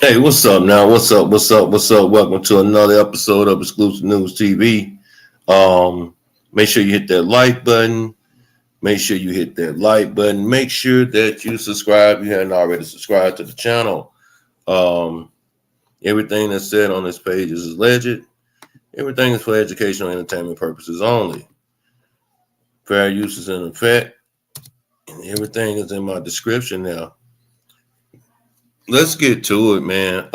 Hey, what's up now? What's up? What's up? What's up? Welcome to another episode of Exclusive News TV. Make sure you hit that like button. Make sure you hit that like button. Make sure that you subscribe if you haven't already subscribed to the channel. Um, Everything that's said on this page is alleged. Everything is for educational and entertainment purposes only. Fair use is in effect, and everything is in my description now. Let's get to it, man.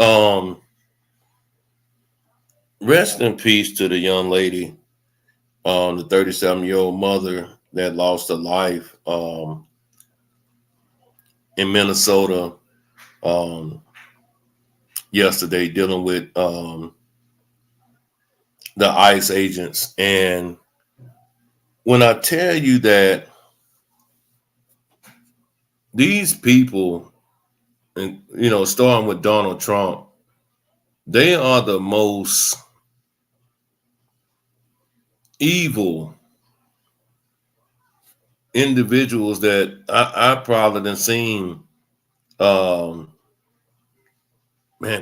Rest in peace to the young lady, the 37-year-old mother that lost her life in Minnesota yesterday, dealing with the ICE agents. And when I tell you that these people, and starting with Donald Trump, they are the most evil individuals that I probably done seen, man,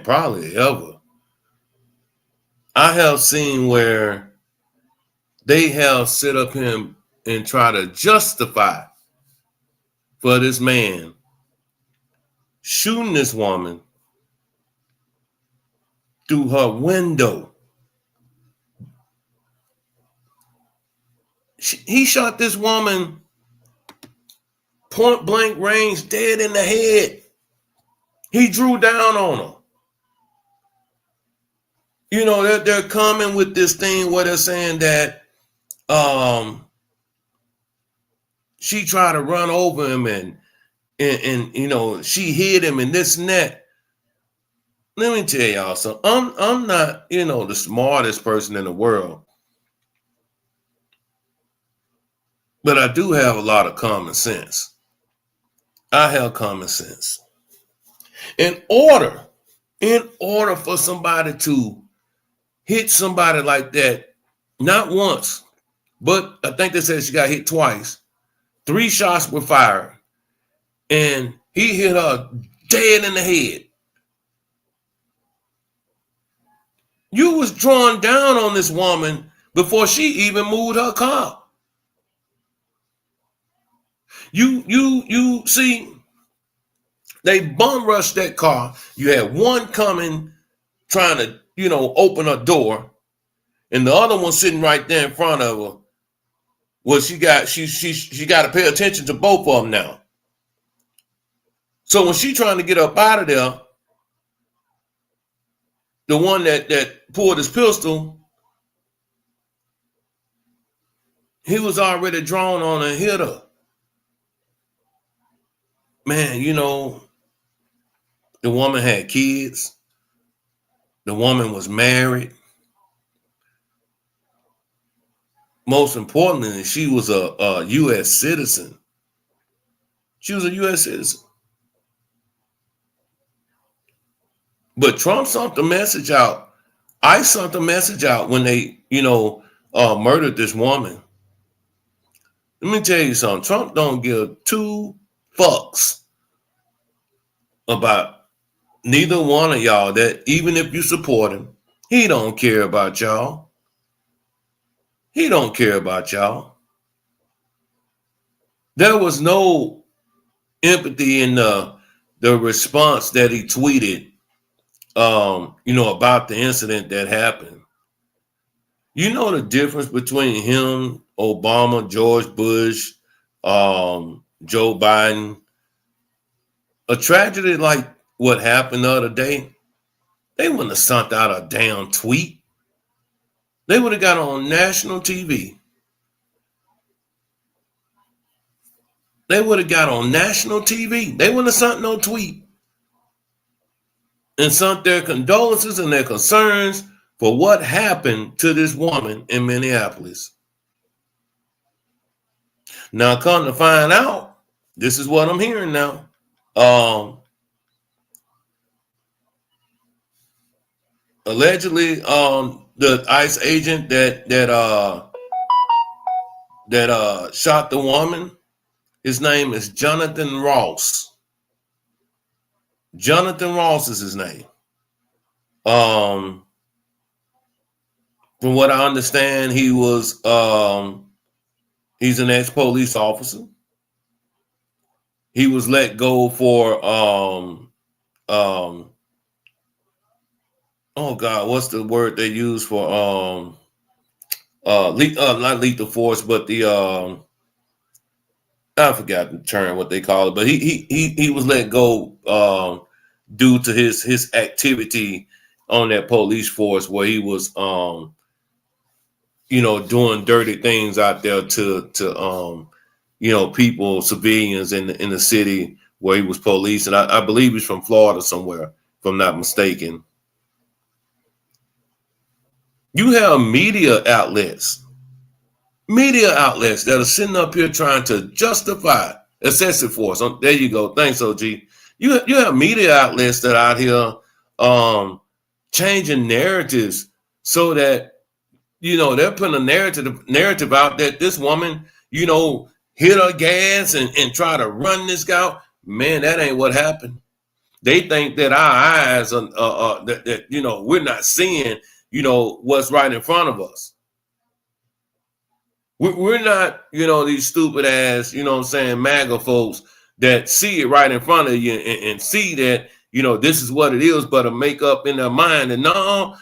probably ever. I have seen where they have sit up him and try to justify for this man shooting this woman through her window. He shot this woman point blank range, dead in the head. He drew down on her. They're coming with this thing where they're saying that she tried to run over him and she hit him and this and that. Let me tell y'all something. I'm not, the smartest person in the world, but I do have a lot of common sense. I have common sense. In order for somebody to hit somebody like that, not once, but I think they said she got hit twice. 3 shots were fired, and he hit her dead in the head. You was drawn down on this woman before she even moved her car. You see, they bum rushed that car. You had one coming trying to, open her door, and the other one sitting right there in front of her. Well, she got to pay attention to both of them now. So when she trying to get up out of there, the one that pulled his pistol, he was already drawn on and hit her. Man, the woman had kids. The woman was married. Most importantly, she was a U.S. citizen. She was a U.S. citizen. But Trump sent the message out. I sent the message out when they, murdered this woman. Let me tell you something. Trump don't give 2 fucks about neither one of y'all. That even if you support him, he don't care about y'all. He don't care about y'all. There was no empathy in the response that he tweeted, about the incident that happened. You know the difference between him, Obama, George Bush, Joe Biden. A tragedy like what happened the other day, they wouldn't have sent out a damn tweet. They would have got on national TV. They would have got on national TV. They wouldn't have sent no tweet and sent their condolences and their concerns for what happened to this woman in Minneapolis. Now, come to find out, this is what I'm hearing now. Allegedly, the ICE agent that shot the woman, his name is Jonathan Ross. Jonathan Ross is his name. From what I understand, he's an ex-police officer. He was let go for oh God, what's the word they use for not lethal force, but the I forgot the term what they call it, but he was let go due to his activity on that police force where he was doing dirty things out there to people, civilians in the city where he was police, and I believe he's from Florida somewhere, if I'm not mistaken. You have media outlets that are sitting up here trying to justify excessive force. There you go. Thanks, OG. You have media outlets that are out here changing narratives so that they're putting a narrative out that this woman hit her gas and try to run this guy out. Man, that ain't what happened. They think that our eyes are that we're not seeing what's right in front of us. We're not, these stupid ass, MAGA folks that see it right in front of you and see that, this is what it is, but to make up in their mind and no,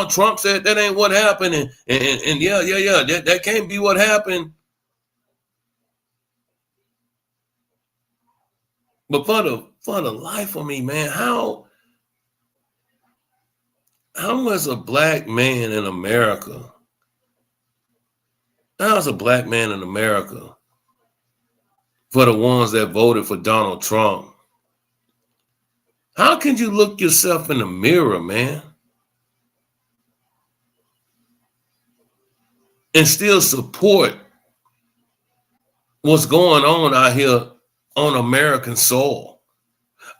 Trump said that ain't what happened. And yeah, that can't be what happened. But for the life of me, man, how was a black man in America? How's a black man in America for the ones that voted for Donald Trump? How can you look yourself in the mirror, man, and still support what's going on out here on American soil?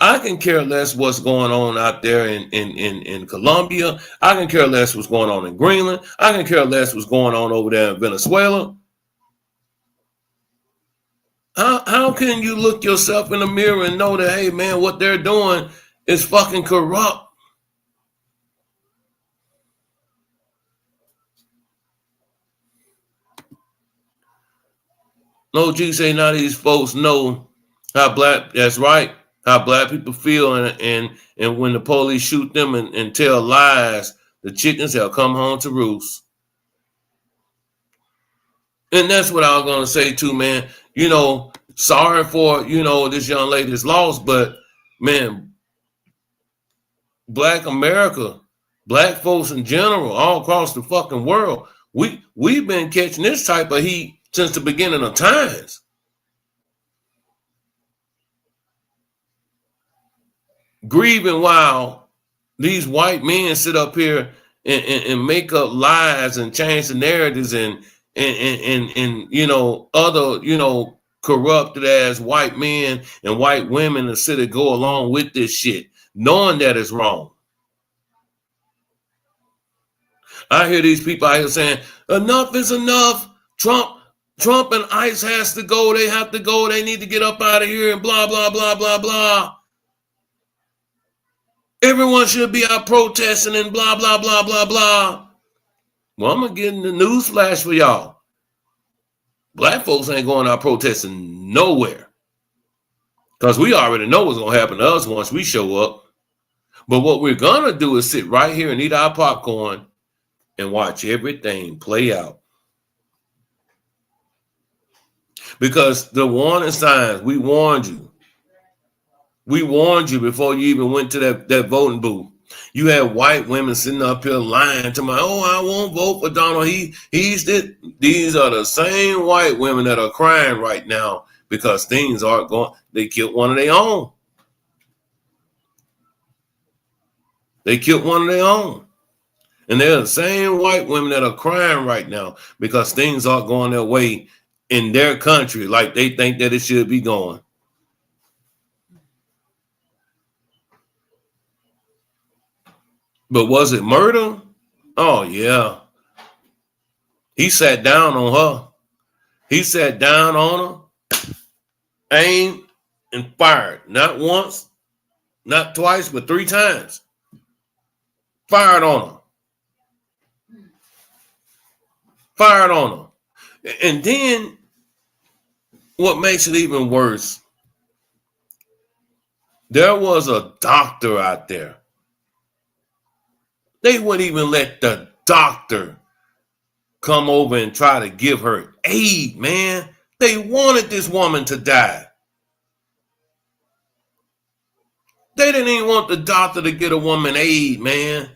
I can care less what's going on out there in Colombia. I can care less what's going on in Greenland. I can care less what's going on over there in Venezuela. How can you look yourself in the mirror and know that, hey, man, what they're doing is fucking corrupt? No, G say none of these folks know how that's right, how black people feel, and when the police shoot them and tell lies, the chickens have come home to roost. And that's what I was gonna say too, man. Sorry for this young lady's loss, but man, Black America, black folks in general, all across the fucking world, we've been catching this type of heat since the beginning of times. Grieving while these white men sit up here and make up lies and change the narratives and other corrupted ass white men and white women that sit and go along with this shit, knowing that it's wrong. I hear these people out here saying, enough is enough. Trump and ICE has to go. They have to go. They need to get up out of here and blah, blah, blah, blah, blah. Everyone should be out protesting and blah, blah, blah, blah, blah. Well, I'm going to get in the news flash for y'all. Black folks ain't going out protesting nowhere. Because we already know what's going to happen to us once we show up. But what we're going to do is sit right here and eat our popcorn and watch everything play out. Because the warning signs, we warned you. We warned you before you even went to that voting booth. You had white women sitting up here lying to me. Oh, I won't vote for Donald. He's this. These are the same white women that are crying right now because things aren't going. They killed one of their own. They killed one of their own. And they're the same white women that are crying right now because things aren't going their way in their country like they think that it should be going. But was it Murda? Oh, yeah. He sat down on her. He sat down on her, aimed, and fired. Not once, not twice, but 3 times. Fired on her. Fired on her. And then what makes it even worse, there was a doctor out there. They wouldn't even let the doctor come over and try to give her aid, man. They wanted this woman to die. They didn't even want the doctor to get a woman aid, man.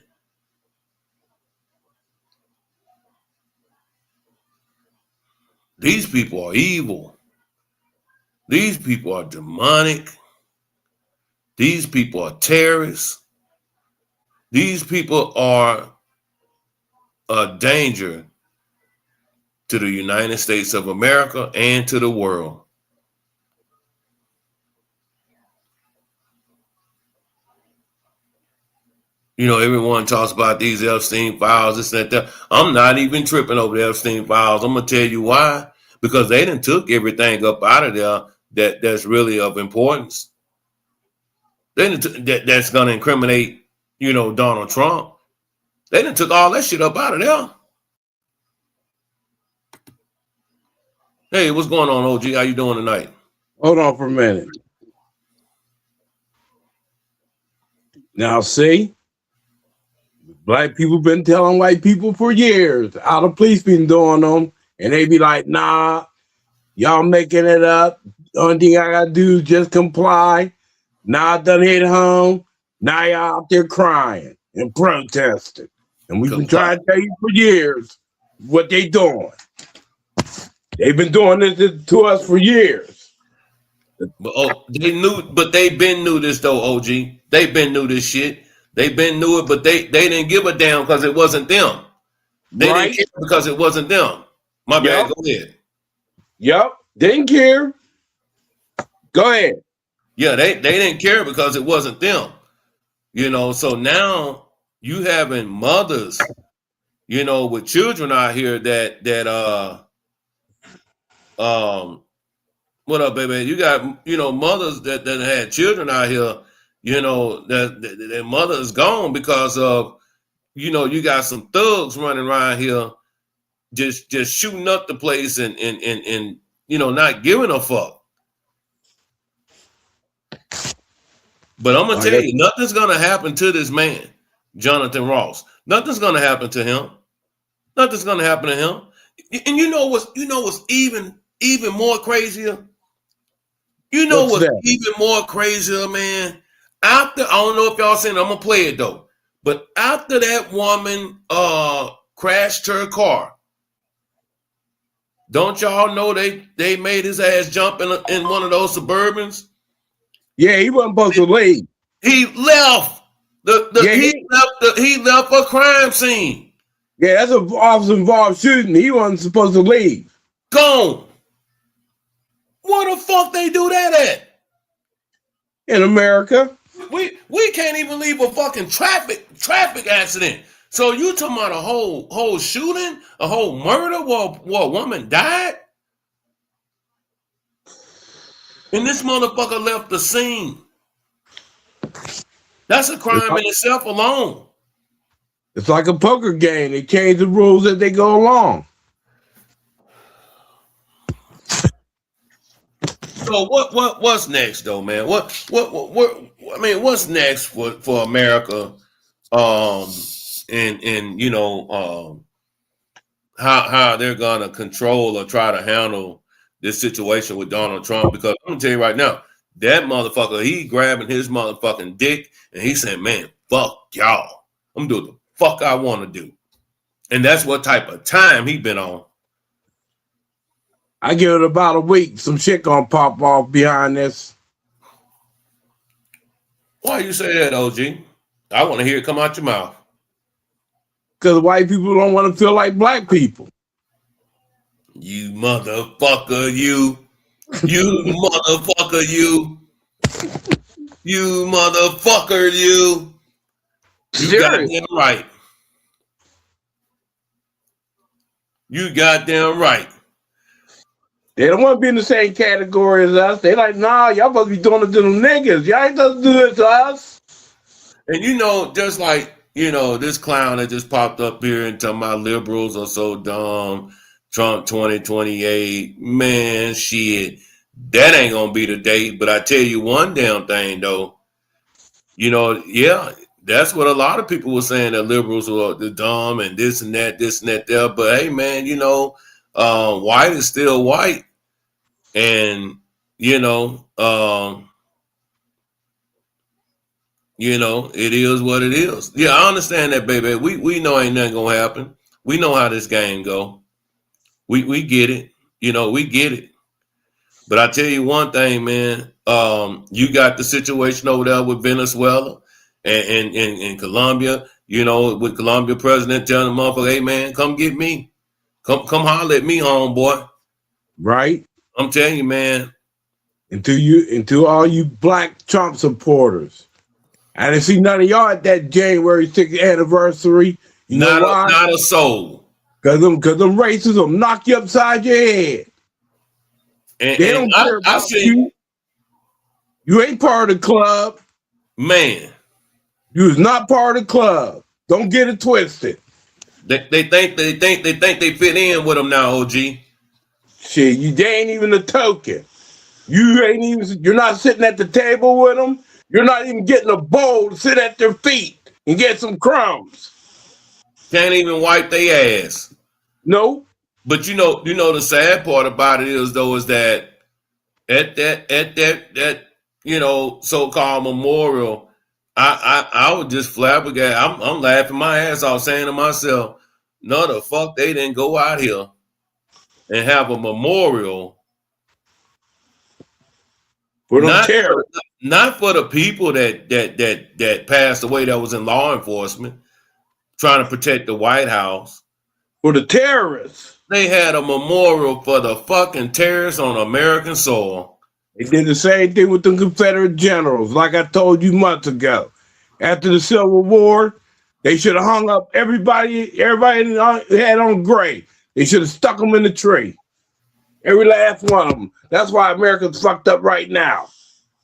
These people are evil. These people are demonic. These people are terrorists. These people are a danger to the United States of America and to the world. You know, everyone talks about these Epstein files, this and that. I'm not even tripping over the Epstein files. I'm going to tell you why. Because they done took everything up out of there that's really of importance. That's going to incriminate, you know, Donald Trump. They done took all that shit up out of there. Hey, what's going on, OG? How you doing tonight? Hold on for a minute. Now, see, black people been telling white people for years how the police been doing them, and they be like, nah, y'all making it up. The only thing I gotta do is just comply. Now I done hit home. Now y'all out there crying and protesting. And we've been trying to tell you for years what they doing. They've been doing this to us for years. But they been knew this though, OG. They been knew this shit. They been knew it, but they didn't give a damn because it wasn't them. They didn't care because it wasn't them. My bad. Go ahead. Yep. Didn't care. Go ahead. Yeah, they didn't care because it wasn't them. You know, so now you having mothers, you know, with children out here what up, baby? You got, you know, mothers that had children out here, you know, that their mother is gone because of, you know, you got some thugs running around here just shooting up the place and you know, not giving a fuck. But I'm gonna tell you, nothing's gonna happen to this man, Jonathan Ross. Nothing's gonna happen to him. Nothing's gonna happen to him. And you know what's even more crazier? You know what's even more crazier, man? After, I don't know if y'all seen it, I'm gonna play it though. But after that woman crashed her car, don't y'all know they made his ass jump in one of those Suburbans? Yeah, he wasn't supposed to leave. He left. He left a crime scene. Yeah, that's an officer involved shooting. He wasn't supposed to leave. Gone. Where the fuck they do that at? In America. We can't even leave a fucking traffic accident. So you talking about a whole shooting, a whole murder where a woman died? And this motherfucker left the scene. That's a crime in itself alone. It's like a poker game. They change the rules as they go along. So what's next though, man? What I mean, what's next for America? And you know, how they're gonna control or try to handle this situation with Donald Trump, because I'm gonna tell you right now, that motherfucker, he grabbing his motherfucking dick and he saying, man, fuck y'all. I'm doing the fuck I want to do. And that's what type of time he been on. I give it about a week. Some shit gonna pop off behind this. Why you say that, OG? I want to hear it come out your mouth. Because white people don't want to feel like black people. You motherfucker, you. You motherfucker, you. You motherfucker, you. You goddamn right. You goddamn right. They don't want to be in the same category as us. They like, nah, y'all supposed to be doing it to them niggas. Y'all ain't supposed to do it to us. And you know, just like this clown that just popped up here and talking about liberals are so dumb. Trump 2028, man, shit. That ain't gonna be the date. But I tell you one damn thing though, yeah, that's what a lot of people were saying, that liberals were the dumb and this and that there. But hey, man, white is still white, and it is what it is. Yeah, I understand that, baby. We know ain't nothing gonna happen. We know how this game go. We get it. We get it. But I tell you one thing, man. You got the situation over there with Venezuela and Colombia. With Colombia president telling the motherfucker, "Hey, man, come get me. Come holler at me, homeboy." Right. I'm telling you, man. And to all you black Trump supporters, I didn't see none of y'all at that January 6th anniversary. You know why? Not a soul. Cause them racists will knock you upside your head. And they don't care about you. You ain't part of the club, man. You is not part of the club. Don't get it twisted. They think they fit in with them now, OG. Shit, they ain't even a token. You're not sitting at the table with them. You're not even getting a bowl to sit at their feet and get some crumbs. Can't even wipe their ass. No. But the sad part about it is that at that so-called memorial, I was just flabbergasted. I'm laughing my ass off, saying to myself, no, the fuck they didn't go out here and have a memorial for them terrorists. Not for the people that passed away that was in law enforcement trying to protect the White House. For the terrorists. They had a memorial for the fucking terrorists on American soil. They did the same thing with the Confederate generals, like I told you months ago. After the Civil War, they should have hung up everybody had on gray. They should have stuck them in the tree. Every last one of them. That's why America's fucked up right now.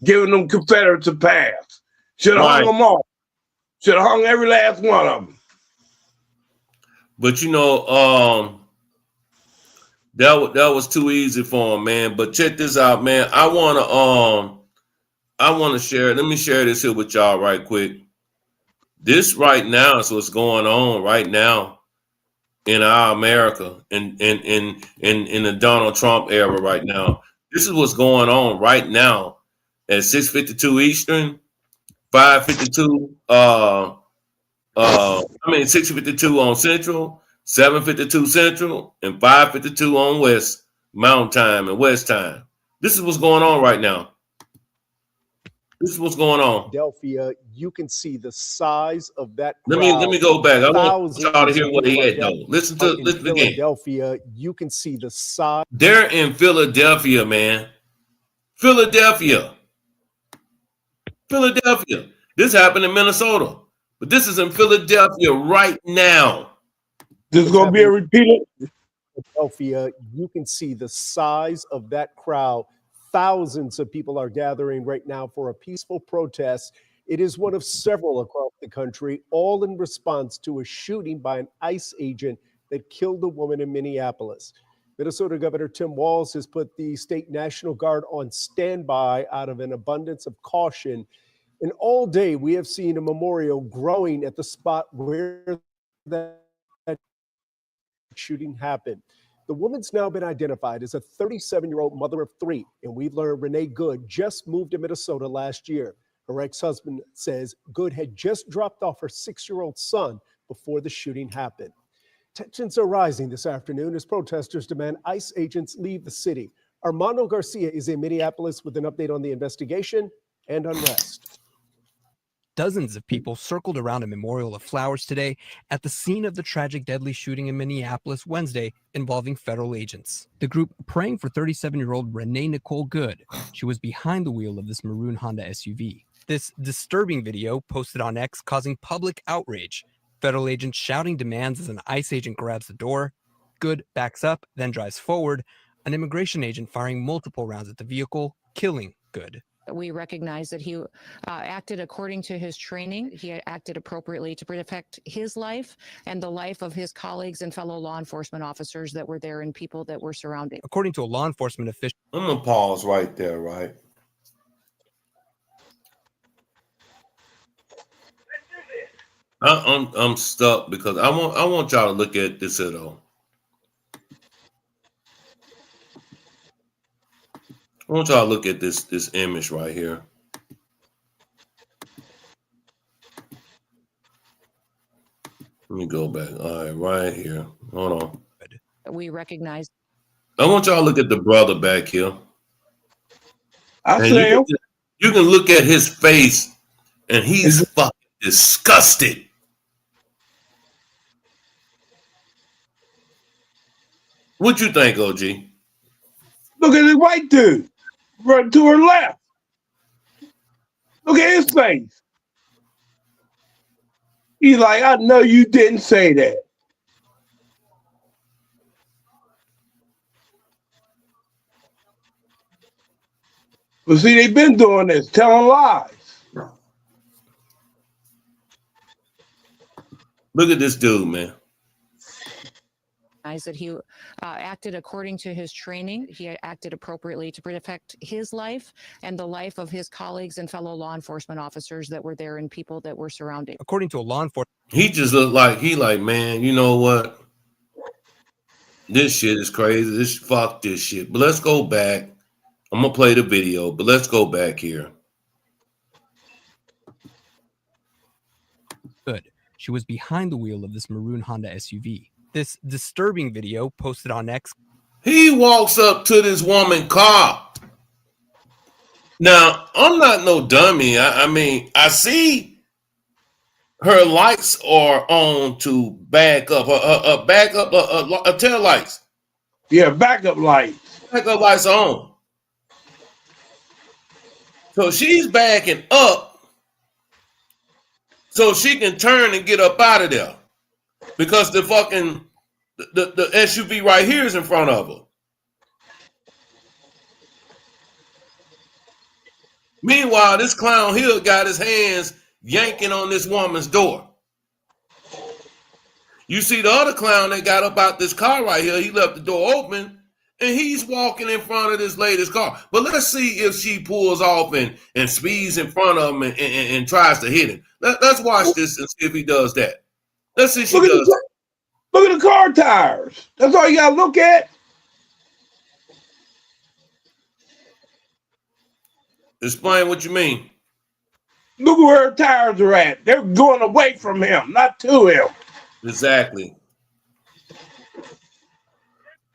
Giving them Confederates a pass. Should have hung them all. Should have hung every last one of them. But that was too easy for him, man. But check this out, man. I wanna share. Let me share this here with y'all right quick. This right now is what's going on right now in our America, in the Donald Trump era right now. This is what's going on right now at 6:52 Eastern, 5:52 6:52 on Central, 7:52 Central, and 5:52 on West Mountain Time and West Time. This is what's going on right now. This is what's going on. Philadelphia, you can see the size of that crowd. Let me go back. I want y'all to hear what he had though. Listen again. Philadelphia, you can see the size. They're in Philadelphia, man. Philadelphia. This happened in Minnesota, but this is in Philadelphia right now. This is going to be a repeated. Philadelphia, you can see the size of that crowd. Thousands of people are gathering right now for a peaceful protest. It is one of several across the country, all in response to a shooting by an ICE agent that killed a woman in Minneapolis. Minnesota Governor Tim Walz has put the state National Guard on standby out of an abundance of caution. And all day we have seen a memorial growing at the spot where that shooting happened. The woman's now been identified as a 37-year-old mother of three, and we've learned Renee Good just moved to Minnesota last year. Her ex-husband says Good had just dropped off her 6-year-old son before the shooting happened. Tensions are rising this afternoon as protesters demand ICE agents leave the city. Armando Garcia is in Minneapolis with an update on the investigation and unrest. Dozens of people circled around a memorial of flowers today at the scene of the tragic deadly shooting in Minneapolis Wednesday involving federal agents. The group praying for 37-year-old Renee Nicole Good. She was behind the wheel of this maroon Honda SUV. This disturbing video posted on X causing public outrage. Federal agents shouting demands as an ICE agent grabs the door. Good backs up, then drives forward. An immigration agent firing multiple rounds at the vehicle, killing Good. We recognize that he acted according to his training. He acted appropriately to protect his life and the life of his colleagues and fellow law enforcement officers that were there and people that were surrounding. According to a law enforcement official, I'm gonna pause right there, right? I'm stuck because I want y'all to look at this at all. I want y'all to look at this image right here. Let me go back. All right, right here. Hold on. We recognize. I want y'all to look at the brother back here. I And say him. you can look at his face, and he's fucking disgusted. What you think, OG? Look at this white dude right to her left. Look at his face. He's like, I know you didn't say that. But see, they've been doing this, telling lies. Look at this dude, man. That he acted according to his training. He acted appropriately to protect his life and the life of his colleagues and fellow law enforcement officers that were there and people that were surrounding. according to a law enforcement, He just looked like man, you know what? This shit is crazy. Fuck this shit. But let's go back. I'm gonna play the video, but let's go back here. good. She was behind the wheel of this maroon Honda SUV. This disturbing video posted on X. He walks up to this woman's car. Now, I'm not no dummy. I mean, I see her lights are on to back up, tail lights. Yeah, backup lights. Backup lights are on. So she's backing up so she can turn and get up out of there. Because the fucking the SUV right here is in front of her. Meanwhile, this clown here got his hands yanking on this woman's door. You see the other clown that got up out this car right here, he left the door open and he's walking in front of this lady's car. But let's see if she pulls off and speeds in front of him and tries to hit him. Let's watch this and see if he does that. Let's see if she does that. Look at the car tires. That's all you gotta look at. Explain what you mean. Look where her tires are at. They're going away from him, not to him. Exactly.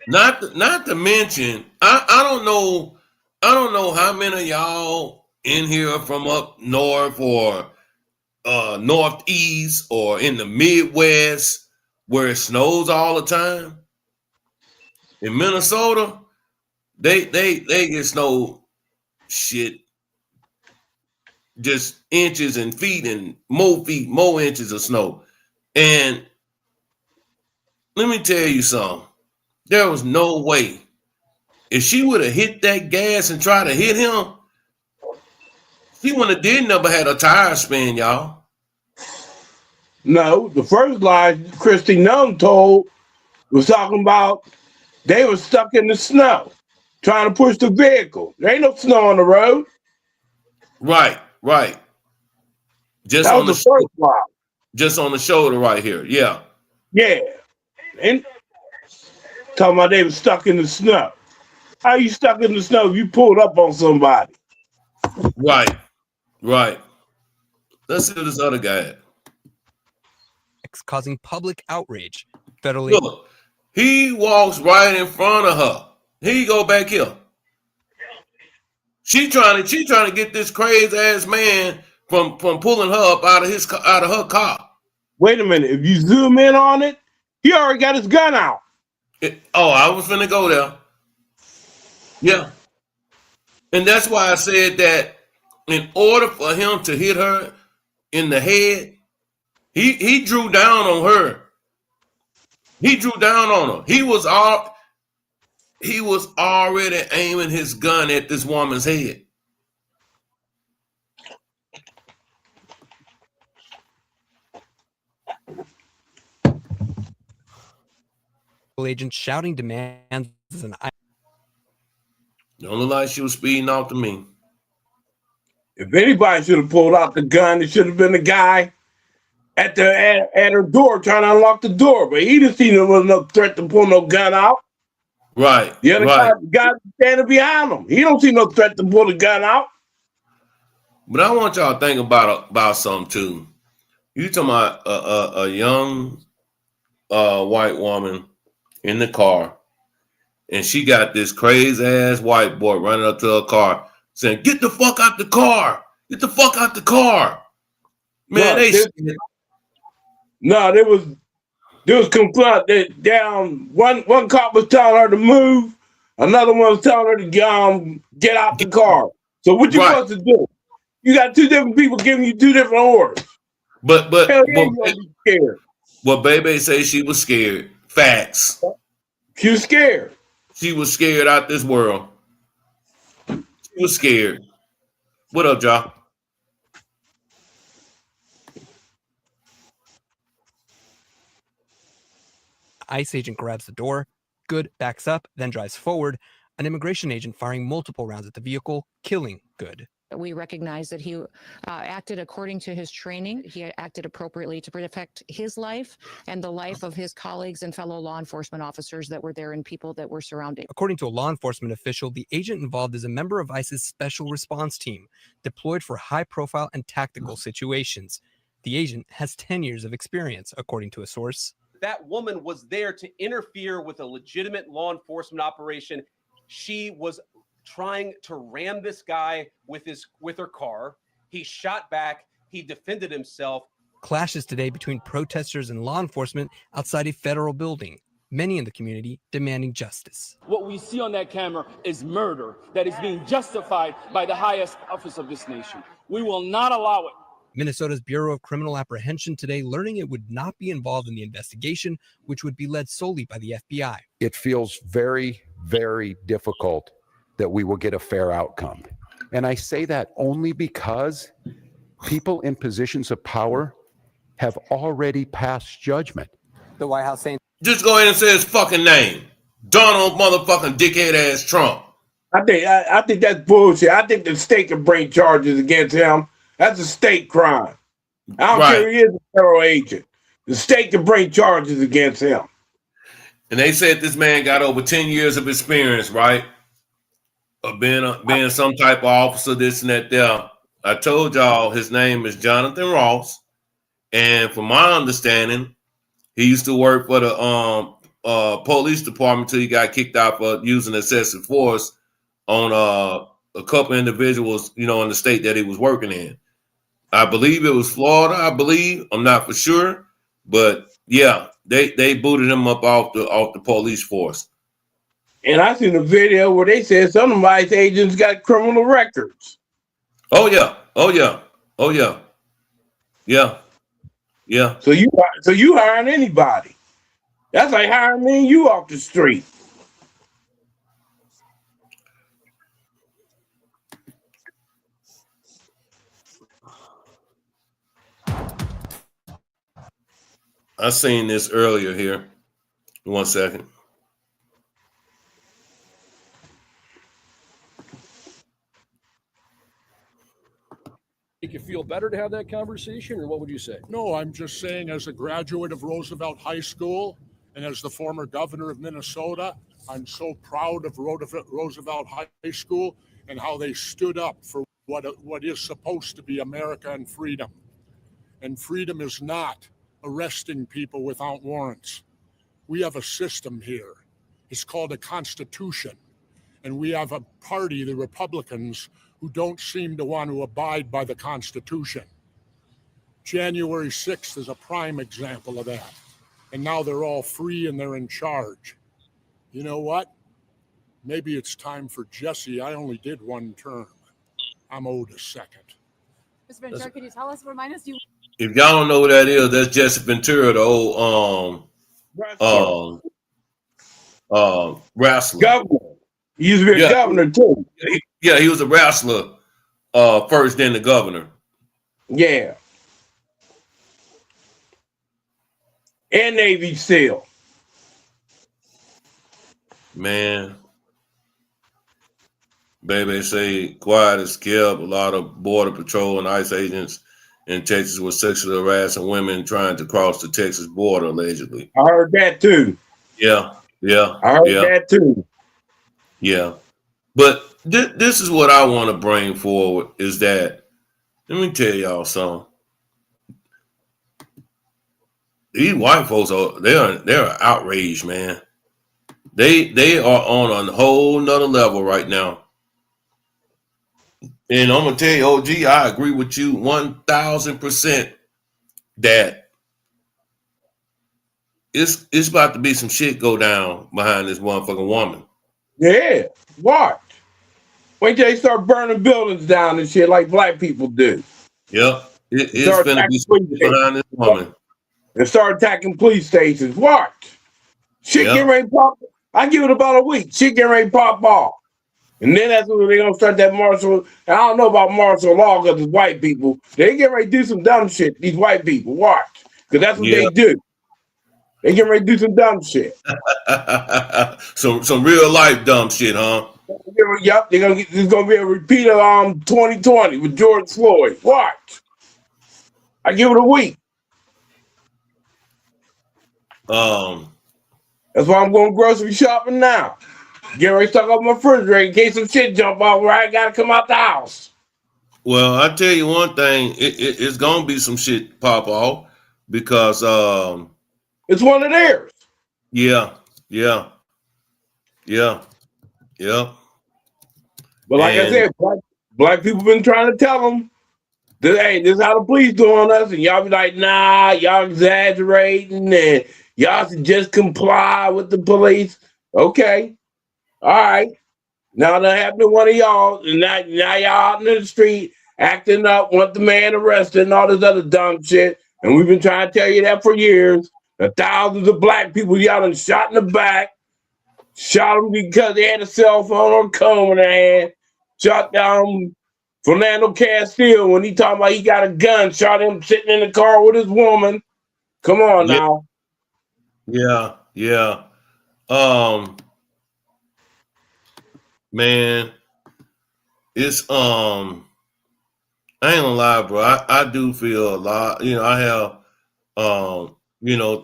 Not to mention, I don't know how many of y'all in here are from up north or northeast or in the Midwest where it snows all the time. In Minnesota, they get snow shit just inches and feet, more inches of snow. And let me tell you something. There was no way. If she would have hit that gas and tried to hit him, she wouldn't have never had a tire spin, y'all. No, the first lie Christy Nunn told was talking about they were stuck in the snow trying to push the vehicle. There ain't no snow on the road. Right. Just That on was the first lie. Just on the shoulder right here. Yeah. Yeah. And talking about they were stuck in the snow. How you stuck in the snow if you pulled up on somebody? Right. Let's see what this other guy had. Causing public outrage. Federally. Look, he walks right in front of her. Here you go back here. She trying to get this crazy ass man from pulling her up out of her car. Wait a minute. If you zoom in on it, he already got his gun out. I was finna go there. Yeah. And that's why I said that in order for him to hit her in the head, he drew down on her. He drew down on her. He was already aiming his gun at this woman's head. agent shouting demands as an Don't look like she was speeding off to me. If anybody should have pulled out the gun, it should have been the guy at her door trying to unlock the door. But he didn't see there was no threat to pull no gun out. Right. The other right. guy standing behind him. He don't see no threat to pull the gun out. But I want y'all to think about something too. You talking about a young white woman in the car, and she got this crazy ass white boy running up to her car saying, "Get the fuck out the car! Get the fuck out the car!" Man, there was conflict down. One cop was telling her to move, another one was telling her to get out the car. So what you supposed to do? You got two different people giving you two different orders. But Hell yeah, you gonna be scared. Well, Baby say she was scared. Facts. She was scared. She was scared out this world. She was scared. What up, y'all? ICE agent grabs the door. Good backs up, then drives forward. An immigration agent firing multiple rounds at the vehicle, killing Good. We recognize that he acted according to his training. He acted appropriately to protect his life and the life of his colleagues and fellow law enforcement officers that were there and people that were surrounding. According to a law enforcement official, the agent involved is a member of ICE's special response team, deployed for high-profile and tactical situations. The agent has 10 years of experience, according to a source. That woman was there to interfere with a legitimate law enforcement operation. She was trying to ram this guy with her car. He shot back. He defended himself. Clashes today between protesters and law enforcement outside a federal building. Many in the community demanding justice. What we see on that camera is murder that is being justified by the highest office of this nation. We will not allow it. Minnesota's Bureau of Criminal Apprehension today learning it would not be involved in the investigation, which would be led solely by the FBI. It feels very, very difficult that we will get a fair outcome. And I say that only because people in positions of power have already passed judgment. The White House saying, just go ahead and say his fucking name. Donald motherfucking dickhead ass Trump. I think that's bullshit. I think the state can bring charges against him. That's a state crime. I don't care if he is a federal agent. The state can bring charges against him. And they said this man got over 10 years of experience, right? Of being some type of officer, this and that there. I told y'all his name is Jonathan Ross. And from my understanding, he used to work for the police department till he got kicked out for using excessive force on a couple individuals, in the state that he was working in. I believe it was Florida, I'm not for sure. But yeah, they booted him up off the police force. And I seen a video where they said some of my agents got criminal records. Oh yeah. So you hiring anybody? That's like hiring me and you off the street. I seen this earlier here. 1 second. Make you feel better to have that conversation, or what would you say? No, I'm just saying, as a graduate of Roosevelt High School and as the former governor of Minnesota, I'm so proud of Roosevelt High School and how they stood up for what is supposed to be America and freedom. And freedom is not arresting people without warrants. We have a system here. It's called a Constitution. And we have a party, the Republicans, who don't seem to want to abide by the Constitution. January 6th is a prime example of that. And now they're all free and they're in charge. You know what? Maybe it's time for Jesse. I only did one term. I'm owed a second. Mr. Ventura, could you remind us? If y'all don't know who that is, that's Jesse Ventura, the old wrestler. Governor. He used to be a governor too. Yeah, he was a wrestler first, then the governor. Yeah. And Navy SEAL. Man, baby, say quiet as kept. A lot of border patrol and ICE agents in Texas were sexually harassing women trying to cross the Texas border, allegedly. I heard that too. Yeah, yeah, I heard yeah, that too. yeah. But this is what I want to bring forward is that, let me tell y'all something. These white folks they're outraged, man. They are on a whole nother level right now. And I'm gonna tell you, OG, I agree with you 1,000% that it's about to be some shit go down behind this motherfucking woman. Yeah, watch. Wait till they start burning buildings down and shit like black people do. Yep, it's finna be some shit behind this woman. And start attacking police stations. Watch. Shit Yep. get ready to pop. I give it about a week. Shit get ready to pop off. And then that's when they're going to start that martial. I don't know about martial law because it's white people. They get ready to do some dumb shit, these white people. Watch. Because that's what they do. They get ready to do some dumb shit. some real life dumb shit, huh? Yep. There's going to be a repeat of 2020 with George Floyd. Watch. I give it a week. That's why I'm going grocery shopping now. Get ready to stock up my refrigerator in case some shit jump out where I gotta come out the house. Well, I tell you one thing, it's gonna be some shit pop off because it's one of theirs. Yeah. But like I said, black people been trying to tell them that, hey, this is how the police doing us, and y'all be like, nah, y'all exaggerating, and y'all should just comply with the police. Okay. All right. Now that happened to one of y'all, and now y'all out in the street acting up, want the man arrested and all this other dumb shit. And we've been trying to tell you that for years. The thousands of black people y'all done shot in the back, shot them because they had a cell phone or a comb in their hand, shot down Fernando Castillo when he talking about he got a gun, shot him sitting in the car with his woman. Come on now. Yeah. Man, it's I ain't gonna lie, bro. I do feel a lot, I have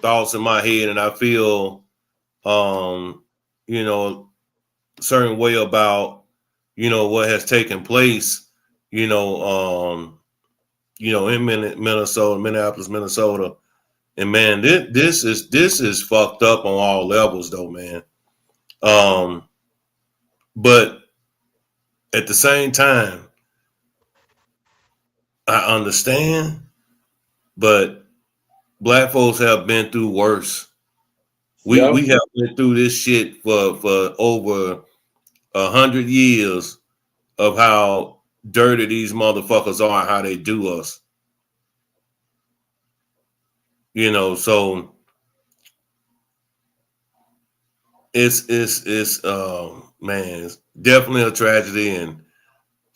thoughts in my head, and I feel certain way about what has taken place, in Minneapolis, Minnesota. And man, this is fucked up on all levels though, man. But at the same time, I understand, but black folks have been through worse. We have been through this shit for over 100 years of how dirty these motherfuckers are and how they do us. So it's man, it's definitely a tragedy. And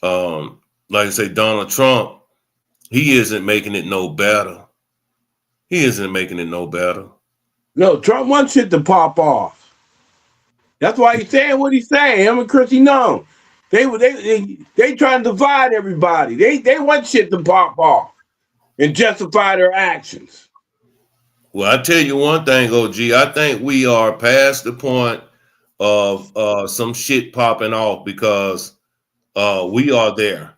like I say, Donald Trump, he isn't making it no better. No, Trump wants shit to pop off. That's why he's saying what he's saying. Him and Chrissy Nunn. They trying to divide everybody. They want shit to pop off and justify their actions. Well, I tell you one thing, OG. I think we are past the point of some shit popping off because we are there.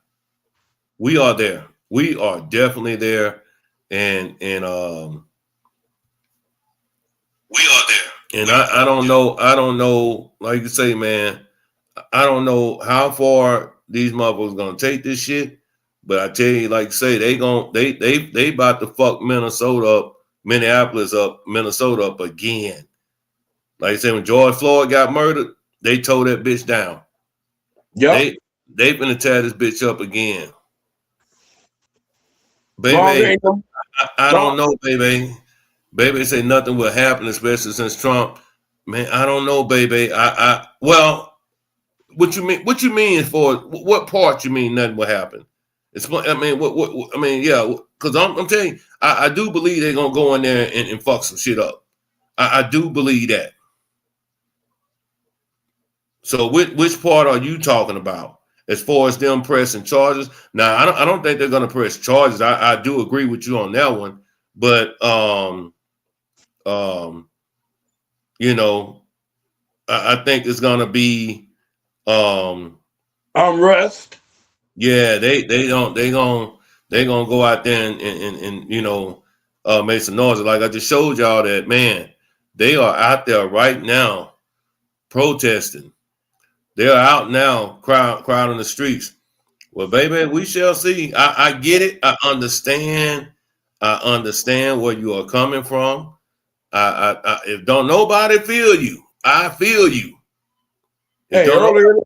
We are definitely there, and we are there. And I don't know. Like you say, man, I don't know how far these motherfuckers gonna take this shit. But I tell you, like you say, they about to fuck Minneapolis up, Minnesota up again. Like I said, when George Floyd got murdered, they tore that bitch down. Yeah, they finna tear this bitch up again. Baby, I don't know, baby. Baby say nothing will happen, especially since Trump. Man, I don't know, baby. Well, what you mean? What you mean for what part? You mean nothing will happen? Yeah, because I'm telling you, I do believe they're gonna go in there and fuck some shit up. I do believe that. So which part are you talking about as far as them pressing charges? Now, I don't think they're going to press charges. I do agree with you on that one, but you know, I think it's going to be unrest. Yeah, they gonna go out there and you know make some noise. Like I just showed y'all that, man, they are out there right now protesting. They are out now crowding the streets. Well, baby, we shall see. I get it. I understand where you are coming from. If don't nobody feel you, I feel you. If Hey, don't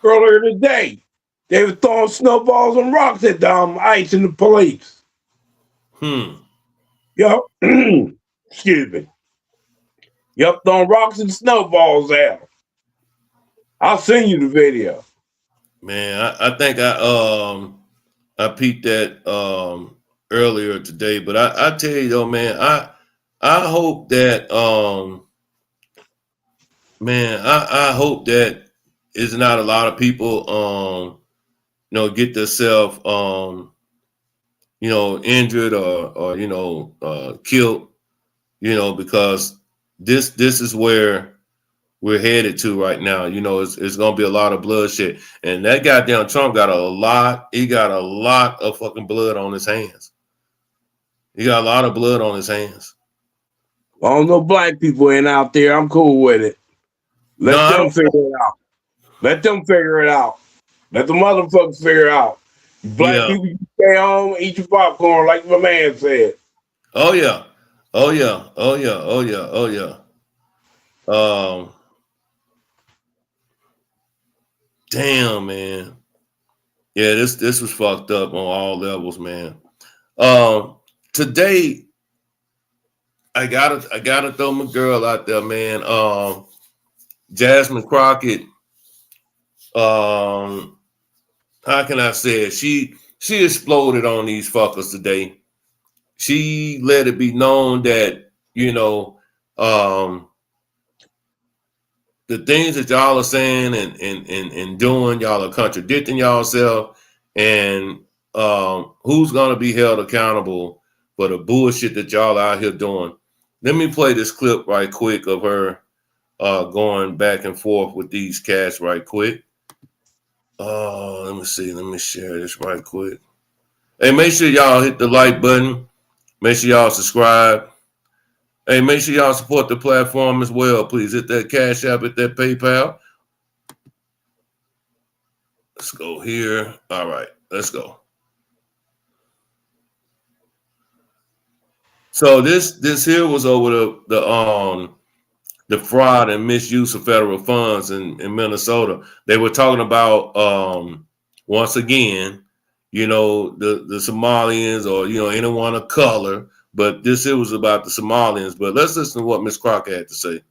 earlier today, they were throwing snowballs and rocks at ICE and the police. Yup. Excuse me. Yup, throwing rocks and snowballs out. I'll send you the video. Man, I think I peeped that earlier today, but I tell you though, man, I hope that man, I hope that is not a lot of people you know, get themselves you know, injured or you know killed, you know, because this is where we're headed to right now. You know, it's gonna be a lot of bloodshed. And that goddamn Trump got a lot of fucking blood on his hands. He got a lot of blood on his hands. Well, no black people ain't out there. I'm cool with it. Let them figure it out. Let them figure it out. Let the motherfuckers figure it out. Black people, you stay home, eat your popcorn, like my man said. Oh yeah. Oh yeah. Oh yeah. Oh yeah. Oh yeah. Damn, man. Yeah, this was fucked up on all levels, man. Today I gotta throw my girl out there, man. Jasmine Crockett. How can I say it? She exploded on these fuckers today. She let it be known that, you know, the things that y'all are saying and doing, y'all are contradicting yourself, and who's gonna be held accountable for the bullshit that y'all out here doing. Let me play this clip right quick of her going back and forth with these cats right quick. Let me see. Let me share this right quick. Hey, make sure y'all hit the like button. Make sure y'all subscribe. Hey, make sure y'all support the platform as well. Please hit that Cash App, hit that PayPal. Let's go here. All right, let's go. So this here was over the fraud and misuse of federal funds in Minnesota. They were talking about once again, you know, the Somalians or, you know, anyone of color, but this it was about the Somalians. But let's listen to what Ms. Crockett had to say.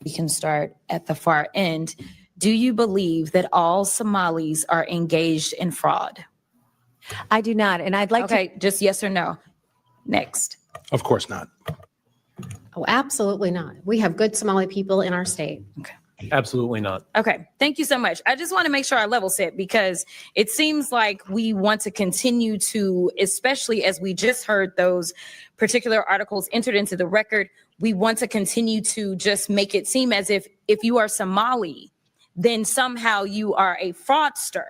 We can start at the far end. Do you believe that all Somalis are engaged in fraud? I do not, and I'd like to just yes or no. Next. Of course not. Oh, absolutely not. We have good Somali people in our state. Okay. Absolutely not. Okay, thank you so much. I just want to make sure I level set because it seems like we want to continue to, especially as we just heard those particular articles entered into the record, we want to continue to just make it seem as if you are Somali, then somehow you are a fraudster.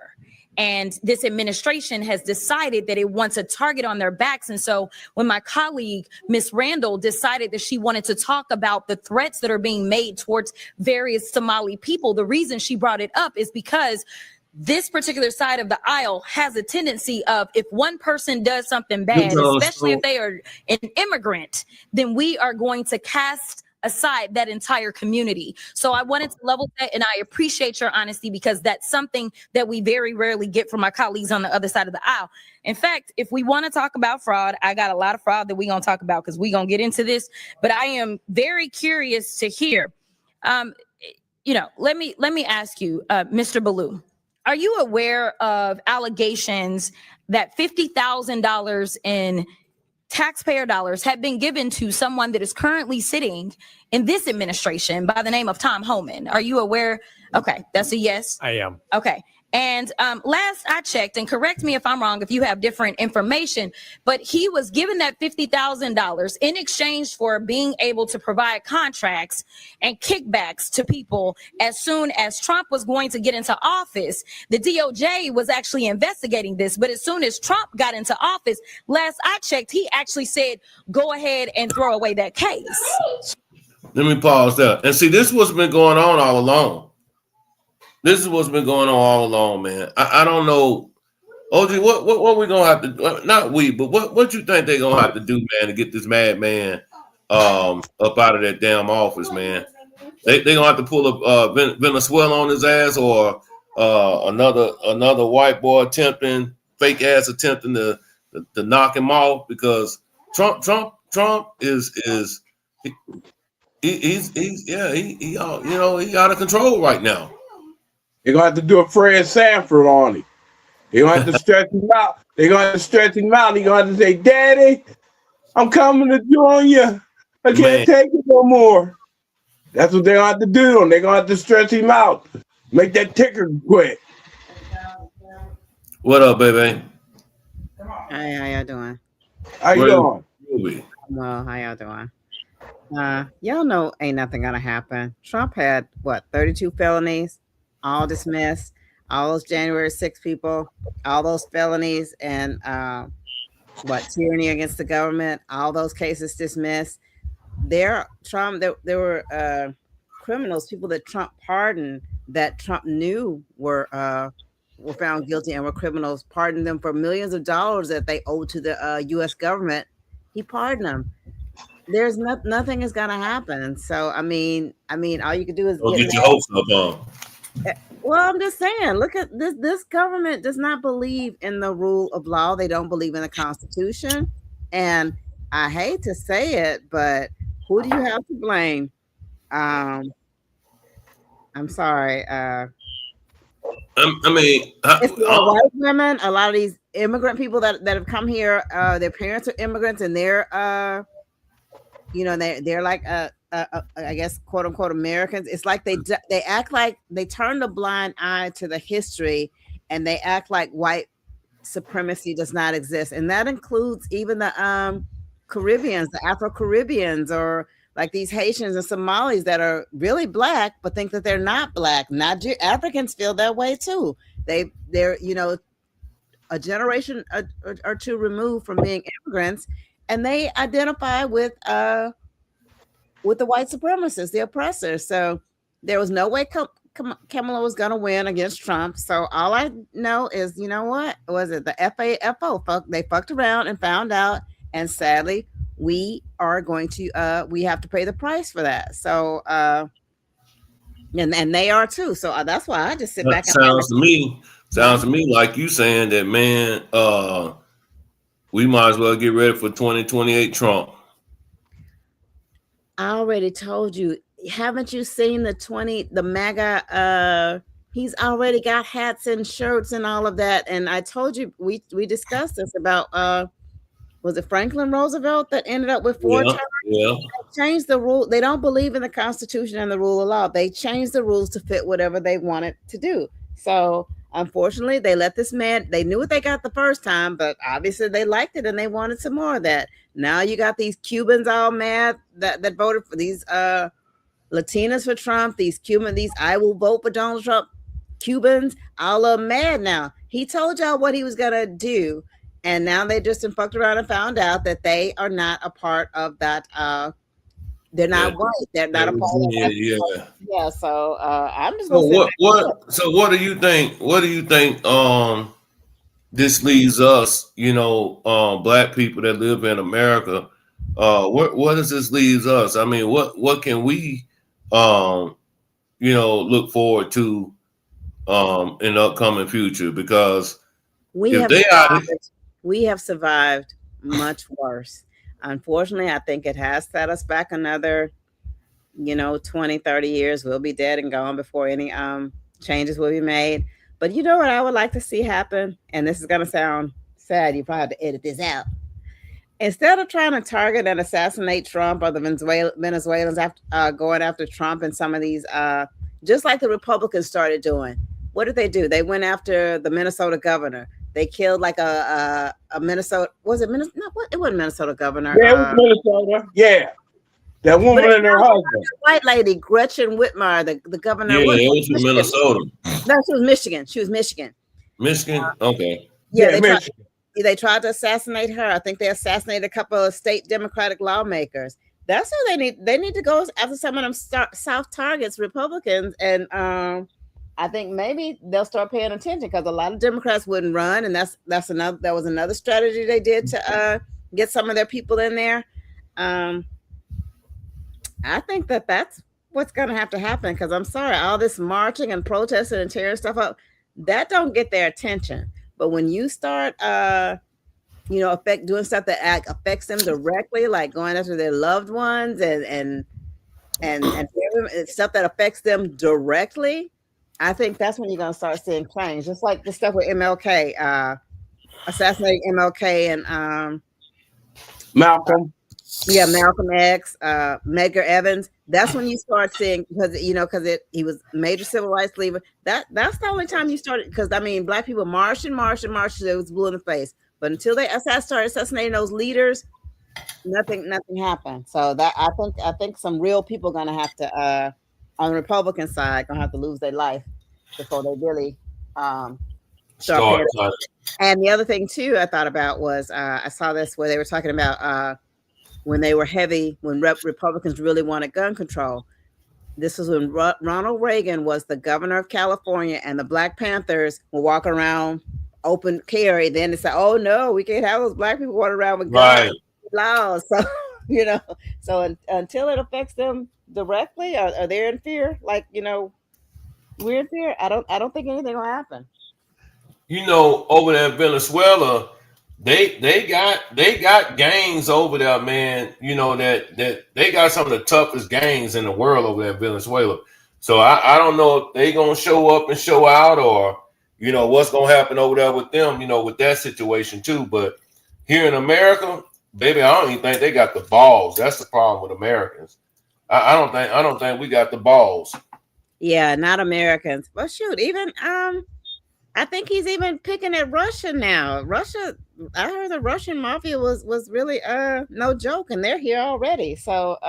And this administration has decided that it wants a target on their backs. And so when my colleague, Ms. Randall, decided that she wanted to talk about the threats that are being made towards various Somali people, the reason she brought it up is because this particular side of the aisle has a tendency of if one person does something bad, especially if they are an immigrant, then we are going to cast aside that entire community. So I wanted to level that, and I appreciate your honesty because that's something that we very rarely get from our colleagues on the other side of the aisle. In fact, if we want to talk about fraud, I got a lot of fraud that we're going to talk about because we're going to get into this, but I am very curious to hear, you know, let me ask you, Mr. Bout, are you aware of allegations that $50,000 in taxpayer dollars had been given to someone that is currently sitting in this administration by the name of Tom Homan. Are you aware? Okay, that's a yes. I am. Okay. And last I checked, and correct me if I'm wrong if you have different information, but he was given that $50,000 in exchange for being able to provide contracts and kickbacks to people as soon as Trump was going to get into office. The DOJ was actually investigating this, but as soon as Trump got into office, last I checked, he actually said, go ahead and throw away that case. Let me pause there. And see, this is what's been going on all along. This is what's been going on all along, man. I don't know. OG, what we gonna have to do? Not we, but what you think they're gonna have to do, man, to get this madman up out of that damn office, man? They gonna have to pull up Venezuela on his ass, or another white boy attempting to knock him off, because Trump is he out of control right now. They're gonna have to do a Fred Sanford on him. They're gonna have to stretch him out. They're gonna have to stretch him out. They're gonna have to say, Daddy, I'm coming to join you. I can't take it no more. That's what they're gonna have to do. And they're gonna have to stretch him out. Make that ticker quit. What up, baby? Hey, how y'all doing? How you doing? Well, how y'all doing? Y'all know ain't nothing gonna happen. Trump had 32 felonies, all dismissed. All those January 6 people, all those felonies, and tyranny against the government, all those cases dismissed. There were criminals, people that Trump pardoned, that Trump knew were found guilty and were criminals, pardoned them for millions of dollars that they owed to the U.S. government. He pardoned them. There's nothing is gonna happen. So I mean, all you can do is get your hopes up on. Well, I'm just saying, look at this. This government does not believe in the rule of law. They don't believe in the Constitution. And I hate to say it, but who do you have to blame? I'm sorry. It's white women, a lot of these immigrant people that have come here, their parents are immigrants, and they're like I guess quote unquote Americans. It's like they act like they turn the blind eye to the history, and they act like white supremacy does not exist, and that includes even the Caribbeans, the Afro-Caribbeans, or like these Haitians and Somalis that are really black but think that they're not black. Africans feel that way too. They're a generation or two removed from being immigrants, and they identify with the white supremacists, the oppressors. So there was no way Kamala was going to win against Trump. So all I know is, you know what? Was it the FAFO? They fucked around and found out. And sadly, we are going to, we have to pay the price for that. So, and they are too. So that's why I just sit back. Sounds to me like you saying that, man, we might as well get ready for 2028 Trump. I already told you. Haven't you seen the MAGA? He's already got hats and shirts and all of that. And I told you, we discussed this about, was it Franklin Roosevelt that ended up with 4 terms? Yeah. They changed the rule. They don't believe in the Constitution and the rule of law. They changed the rules to fit whatever they wanted to do. So unfortunately, they let this man, they knew what they got the first time, but obviously they liked it and they wanted some more of that. Now you got these Cubans all mad that voted for these Latinas for Trump, these I will vote for Donald Trump Cubans, all of them mad now. He told y'all what he was going to do, and now they just fucked around and found out that they are not a part of that. They're not white. They're not a part of that. Yeah. So I'm just going to So what do you think? What do you think? This leaves us, black people that live in America. What does this leave us? I mean, what can we, look forward to in the upcoming future? Because we have survived much worse. Unfortunately, I think it has set us back another, 20, 30 years. We'll be dead and gone before any changes will be made. But you know what I would like to see happen? And this is going to sound sad. You probably have to edit this out. instead of trying to target and assassinate Trump or the Venezuelans after going after Trump and some of these, just like the Republicans started doing, what did they do? They went after the Minnesota governor. They killed like a Minnesota. Was it Minnesota? No, it wasn't Minnesota governor. Yeah, it was Minnesota. Yeah, that woman and her husband. White lady, Gretchen Whitmer, the governor. Yeah, it was from Minnesota. No, she was Michigan. She was Michigan. Michigan? Okay. Yeah, they tried to assassinate her. I think they assassinated a couple of state Democratic lawmakers. That's who they need. They need to go after some of them South targets, Republicans, and I think maybe they'll start paying attention because a lot of Democrats wouldn't run, and that was another strategy they did to get some of their people in there. I think that's what's going to have to happen because I'm sorry, all this marching and protesting and tearing stuff up, that don't get their attention. But when you start, doing stuff that affects them directly, like going after their loved ones and stuff that affects them directly, I think that's when you're going to start seeing change. Just like the stuff with MLK, assassinating MLK and Malcolm. Yeah, Malcolm X, Medgar Evans. That's when you start seeing because he was a major civil rights leader. That's the only time you started because black people marched. It was blue in the face. But until they started assassinating those leaders, nothing happened. So that I think some real people are gonna have to on the Republican side gonna have to lose their life before they really start. And the other thing too I thought about was I saw this where they were talking about when Republicans really wanted gun control. This was when Ronald Reagan was the governor of California and the Black Panthers were walking around open carry. Then they said, "Oh no, we can't have those black people walking around with guns." Laws. So until it affects them directly, are they in fear? We're in fear. I don't think anything will happen. Over there in Venezuela, they got gangs over there, man. That they got some of the toughest gangs in the world over there in Venezuela. So I don't know if they gonna show up and show out or what's gonna happen over there with them, with that situation too. But here in America, baby, I don't even think they got the balls. That's the problem with Americans. I don't think we got the balls. Yeah, not Americans. Well, shoot, even I think he's even picking at Russia now. I heard the Russian mafia was really no joke, and they're here already. So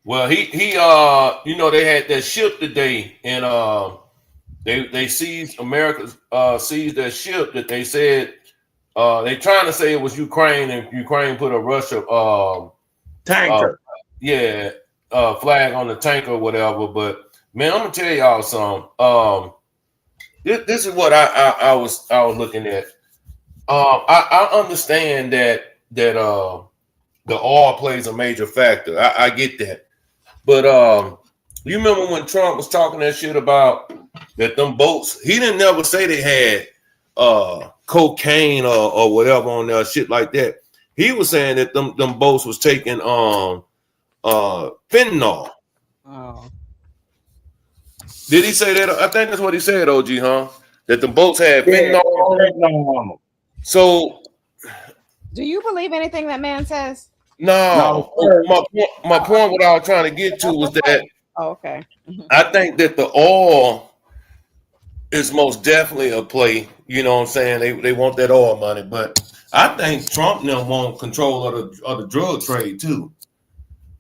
well, he they had that ship today, and they seized seized that ship that they said they trying to say it was Ukraine, and Ukraine put a Russia tanker, flag on the tanker or whatever. But man, I'm gonna tell y'all something. This is what I was looking at. I understand that the oil plays a major factor. I get that, but you remember when Trump was talking that shit about that them boats? He didn't never say they had cocaine or whatever on there, shit like that. He was saying that them boats was taking fentanyl. Oh. Did he say that? I think that's what he said, OG, huh? That the boats had fentanyl on them. So, do you believe anything that man says? No. My point, what I was trying to get to was that. Oh, okay. I think that the oil is most definitely a play. You know what I'm saying? They want that oil money, but I think Trump now want control of the drug trade too.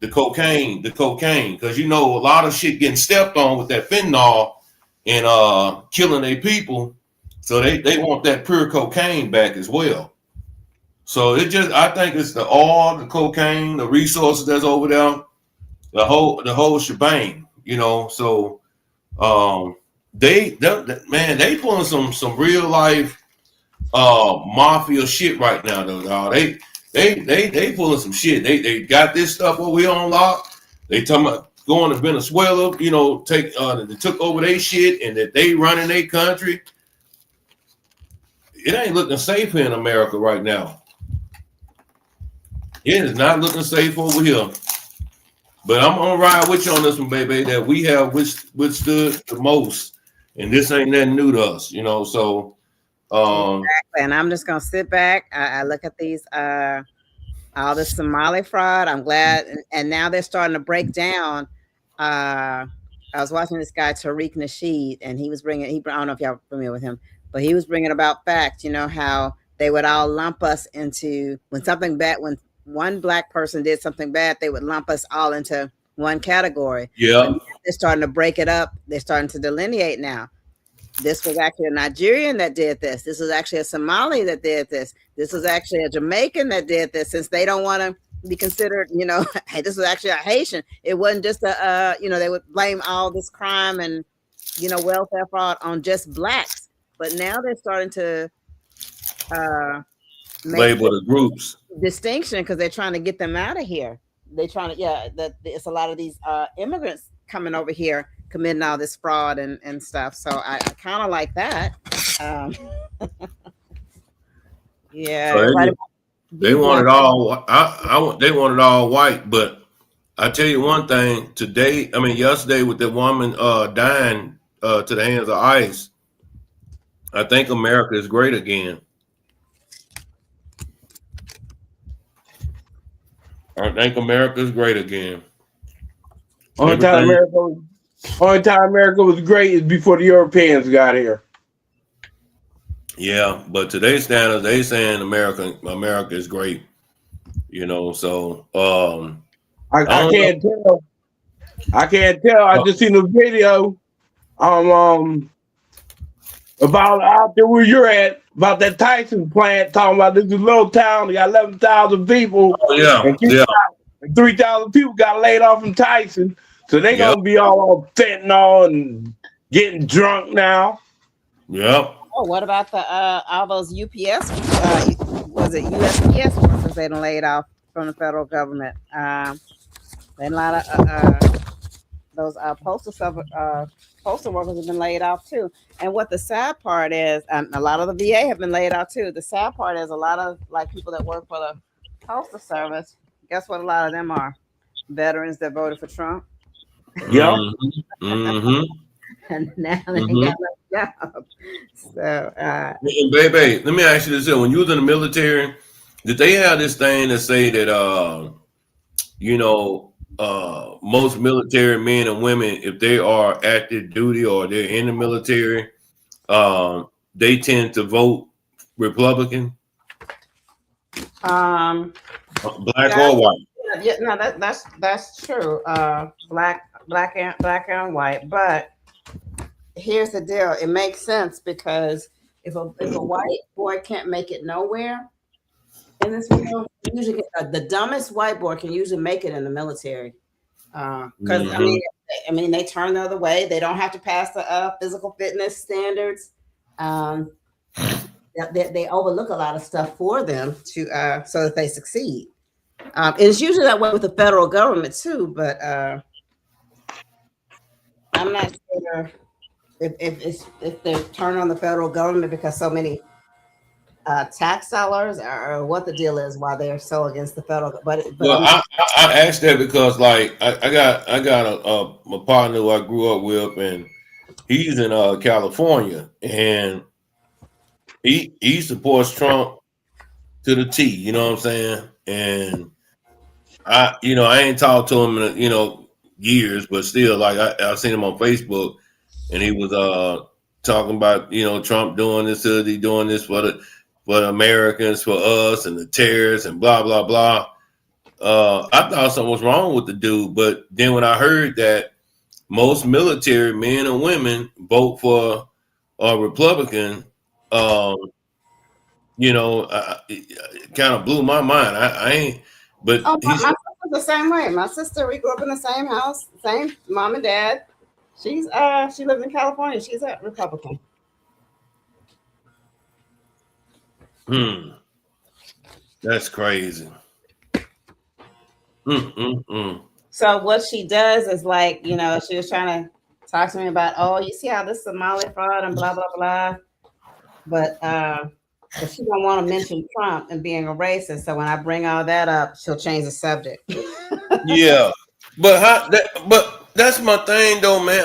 The cocaine, because a lot of shit getting stepped on with that fentanyl and killing their people. So they want that pure cocaine back as well. So I think it's the oil, the cocaine, the resources that's over there, the whole shebang. So they pulling some real life mafia shit right now though, dog. They pulling some shit. They got this stuff over here on lock. They talking about going to Venezuela, they took over their shit and that they running their country. It ain't looking safe here in America right now. It is not looking safe over here. But I'm gonna ride with you on this one, baby, that we have withstood the most. And this ain't nothing new to us, So exactly. And I'm just gonna sit back. I look at these all this Somali fraud. I'm glad, and now they're starting to break down. I was watching this guy Tariq Nasheed, and he was bringing. I don't know if y'all are familiar with him, but he was bringing about facts. You know how they would all lump us into when something bad. When one black person did something bad, they would lump us all into one category. Yeah. But they're starting to break it up. They're starting to delineate now. This was actually a Nigerian that did this. This was actually a Somali that did this. This was actually a Jamaican that did this, since they don't want to be considered, hey, this was actually a Haitian. It wasn't just they would blame all this crime and, welfare fraud on just blacks. But now they're starting to label the groups distinction because they're trying to get them out of here. They're trying to, it's a lot of these immigrants coming over here committing all this fraud and stuff. So I kind of like that. Yeah. So they want it all. They want it all white. But I tell you one thing. Yesterday with the woman dying to the hands of ICE, I think America is great again. Only time America was great is before the Europeans got here. Yeah, but today's standards, they saying America is great. So I can't tell. I can't tell. I just seen a video about out there where you're at, about that Tyson plant, talking about this is a little town, they got 11,000 people. Oh, yeah. And 3,000 people got laid off from Tyson. So they gonna be all fentanyl and getting drunk now. Yep. Oh, what about all those UPS? Was it USPS workers they done laid off from the federal government? Then a lot of those postal workers have been laid off too. And what the sad part is, a lot of the VA have been laid off too. The sad part is a lot of people that work for the postal service. Guess what? A lot of them are veterans that voted for Trump. Yeah. Mm-hmm. And now they got no job. So, baby, let me ask you this: when you was in the military, did they have this thing to say that most military men and women, if they are active duty or they're in the military, they tend to vote Republican, black or white? Yeah, no, that's true. Black and white. But here's the deal: it makes sense because if a white boy can't make it nowhere in this world, usually the dumbest white boy can usually make it in the military. Because they turn the other way. They don't have to pass the physical fitness standards. They overlook a lot of stuff for them to so that they succeed. It's usually that way with the federal government too, but I'm not sure if they turn on the federal government because so many tax dollars or what the deal is why they're so against the federal. But I asked that because I got a partner who I grew up with, and he's in California, and he supports Trump to the T. You know what I'm saying? And I ain't talked to him in years, but still, I seen him on Facebook, and he was talking about Trump doing this, doing this for the Americans, for us, and the terrorists, and blah blah blah. I thought something was wrong with the dude, but then when I heard that most military men and women vote for a Republican, it kind of blew my mind. I ain't, but my sister's the same way. My sister, we grew up in the same house, same mom and dad. She lives in California. She's a Republican. That's crazy. So what she does is she was trying to talk to me about, you see how this Somali fraud and blah blah blah, but she don't want to mention Trump and being a racist. So when I bring all that up, she'll change the subject. Yeah, but that's my thing though, man.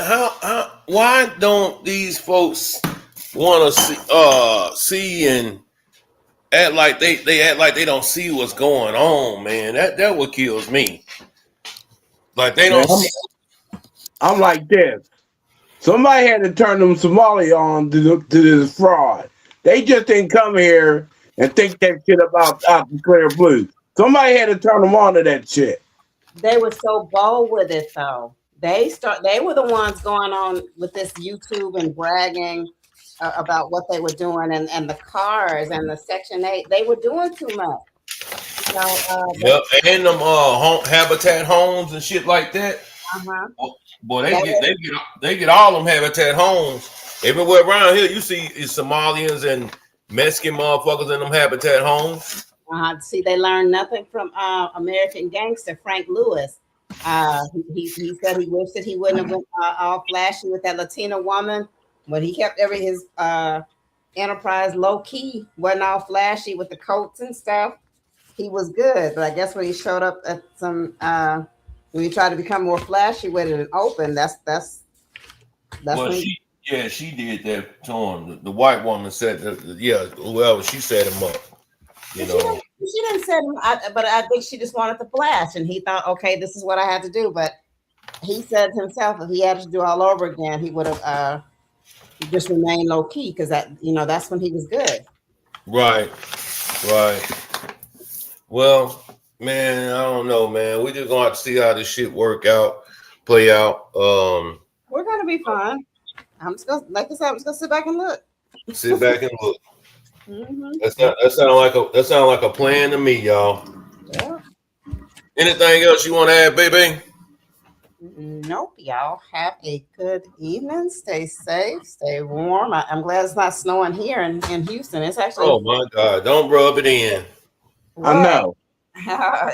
Why don't these folks want to see and act like they act like they don't see what's going on, man. That what kills me. Like they Man, don't see. I'm like this. Somebody had to turn them Somali on to this fraud. They just didn't come here and think that shit about out the clear blue. Somebody had to turn them on to that shit. They were so bold with it though. They were the ones going on with this YouTube and bragging about what they were doing and the cars and the Section 8. They were doing too much. You know, Yep, and them habitat homes and shit like that. Boy, they get all them habitat homes everywhere around here. You see Somalians and Mexican motherfuckers in them habitat homes. See, they learned nothing from American Gangster Frank Lewis. He said he wished that he wouldn't have went all flashy with that Latina woman, but he kept his enterprise low key. Wasn't all flashy with the coats and stuff. He was good, but I guess when he showed up at some when he tried to become more flashy with it and open, that's well, when she did that to him. The white woman said, whoever, she set him up. You know, she didn't set him, but I think she just wanted the flash, and he thought, okay, this is what I had to do. But he said to himself, if he had to do all over again, he would have just remained low key because that's when he was good. Right. Well, man, I don't know, man. We just gonna have to see how this shit play out. We're gonna be fine. I'm just gonna, like I said, I'm just gonna sit back and look. Sit back and look. That sound like a plan to me, y'all. Yeah. Anything else you want to add, baby? Nope. Y'all have a good evening. Stay safe. Stay warm. I'm glad it's not snowing here in Houston. It's actually. Oh my God! Don't rub it in. I know.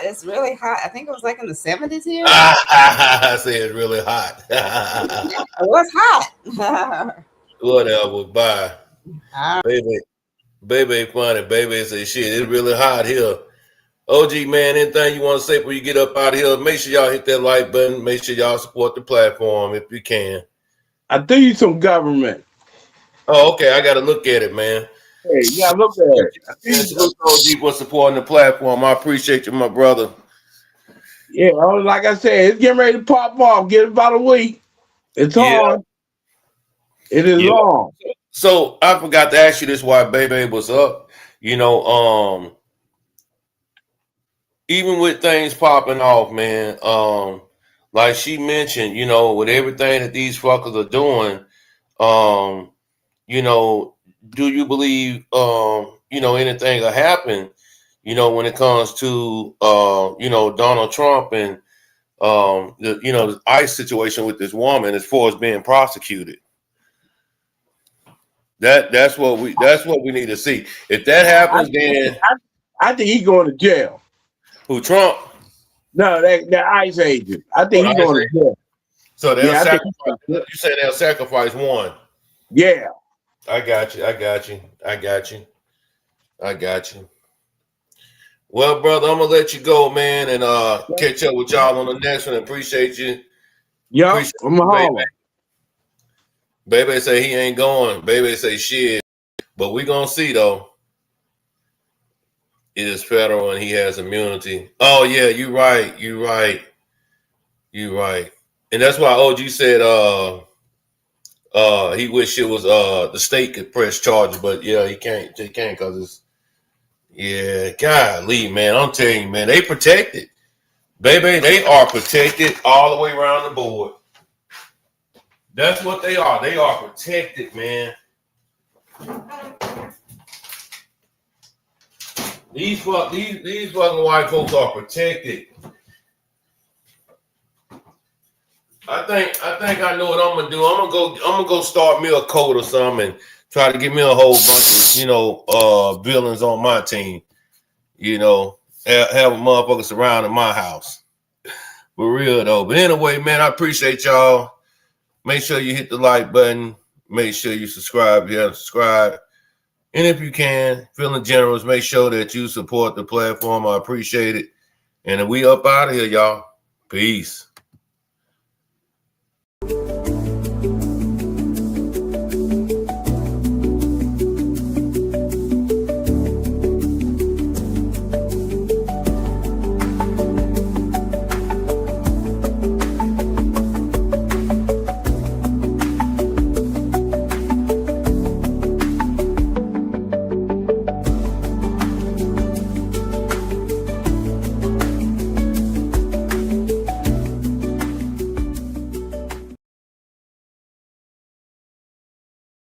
It's really hot. I think it was like in the 70s here. I say it's really hot. It was hot. Whatever. Bye. Baby funny. Baby say shit. It's really hot here. OG, man, anything you want to say before you get up out of here? Make sure y'all hit that like button. Make sure y'all support the platform if you can. I do you some government. Oh, okay. I got to look at it, man. Hey, yeah, look at it. Look, OG, for supporting the platform. I appreciate you, my brother. Yeah, like I said, it's getting ready to pop off. Get about a week. It's hard. It is long. So I forgot to ask you this while Baby was up. You know, even with things popping off, man, like she mentioned, you know, with everything that these fuckers are doing, you know, do you believe, you know, anything will happen, you know, when it comes to, you know, Donald Trump and, the ICE situation with this woman as far as being prosecuted? That's what we need to see. If that happens, then I think he's going to jail. Who, Trump? No, that ICE agent. I think he's going to jail. So they'll sacrifice. You say they'll sacrifice one. Yeah. I got you. Well, brother, I'm gonna let you go, man, and catch up with y'all on the next one. Appreciate you. Yeah, I'm a holler. Baby say he ain't going. Baby say shit. But we gonna see though. It is federal and he has immunity. Oh yeah, you're right. And that's why OG said he wish it was the state could press charges, but yeah, he can't because it's golly, man. I'm telling you, man, they protected. Baby, they are protected all the way around the board. That's what they are. They are protected, man. These fucking white folks are protected. I think I know what I'm gonna do. I'm gonna go start me a code or something and try to get me a whole bunch of villains on my team. You know, have a motherfucker surrounding my house. For real though. But anyway, man, I appreciate y'all. Make sure you hit the like button. Make sure you subscribe if you haven't subscribed. And if you can, feeling generous, make sure that you support the platform. I appreciate it. And we up out of here, y'all. Peace.